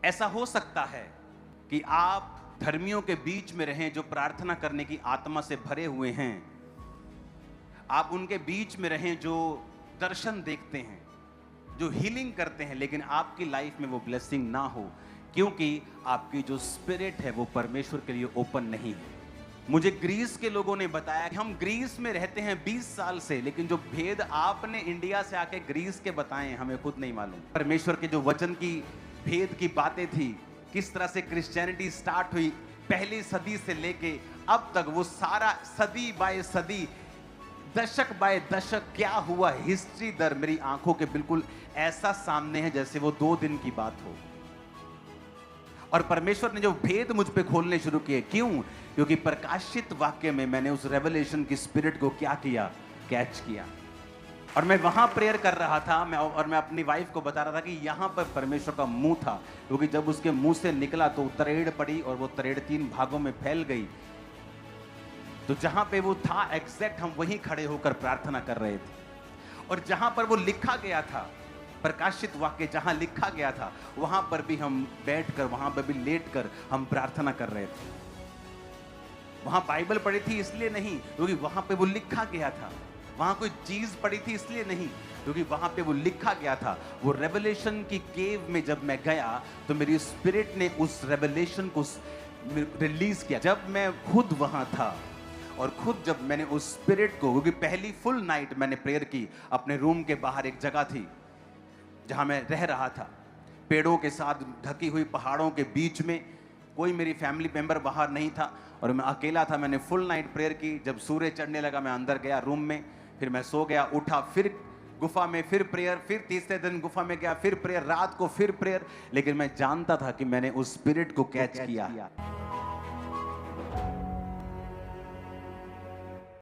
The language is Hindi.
ऐसा हो सकता है कि आप धर्मियों के बीच में रहें जो प्रार्थना करने की आत्मा से भरे हुए हैं। आप उनके बीच में रहें जो दर्शन देखते हैं, जो हीलिंग करते हैं, लेकिन आपकी लाइफ में वो ब्लेसिंग ना हो, क्योंकि आपकी जो स्पिरिट है वो परमेश्वर के लिए ओपन नहीं है। मुझे ग्रीस के लोगों ने बताया कि हम ग्रीस में रहते हैं 20 साल से, लेकिन जो भेद आपने इंडिया से आके ग्रीस के बताए हमें खुद नहीं मालूम। परमेश्वर के जो वचन की भेद की बातें थी, किस तरह से क्रिश्चियनिटी स्टार्ट हुई पहली सदी से लेके अब तक, वो सारा सदी बाय सदी, दशक बाय दशक क्या हुआ, हिस्ट्री दर मेरी आंखों के बिल्कुल ऐसा सामने है जैसे वो 2 दिन की बात हो। और परमेश्वर ने जो भेद मुझ पे खोलने शुरू किए, क्यों? क्योंकि प्रकाशित वाक्य में मैंने उस रेवलेशन की स्पिरिट को क्या किया, कैच किया। और मैं वहां प्रेयर कर रहा था, मैं अपनी वाइफ को बता रहा था कि यहां पर परमेश्वर का मुंह था, क्योंकि जब उसके मुंह से निकला तो तरेड़ पड़ी और वो तरेड़ 3 भागों में फैल गई। तो जहां पे वो था एग्जैक्ट, हम वहीं खड़े होकर प्रार्थना कर रहे थे। और जहां पर वो लिखा गया था, प्रकाशित वाक्य जहां लिखा गया था, वहां पर भी हम बैठकर, वहां पर भी लेटकर हम प्रार्थना कर रहे थे। वहां बाइबल पढ़ी थी इसलिए नहीं, क्योंकि वहां पे वो लिखा गया था। वहां कोई चीज पढ़ी थी इसलिए नहीं, क्योंकि वहां पे वो लिखा गया था। वो रेवलेशन की केव में जब मैं गया तो मेरी स्पिरिट ने उस रेवलेशन को रिलीज किया। जब मैं खुद वहां था और खुद जब मैंने उस स्पिरिट को, क्योंकि पहली फुल नाइट मैंने प्रेयर की, अपने रूम के बाहर एक जगह थी जहां मैं रह रहा था, पेड़ों के साथ ढकी हुई पहाड़ों के बीच में, कोई मेरी फैमिली मेंबर बाहर नहीं था और मैं अकेला था। मैंने फुल नाइट प्रेयर की। जब सूर्य चढ़ने लगा मैं अंदर गया रूम में, फिर मैं सो गया, उठा, फिर गुफा में फिर प्रेयर, फिर तीसरे दिन गुफा में गया, फिर प्रेयर, रात को फिर प्रेयर। लेकिन मैं जानता था कि मैंने उस स्पिरिट को कैच किया।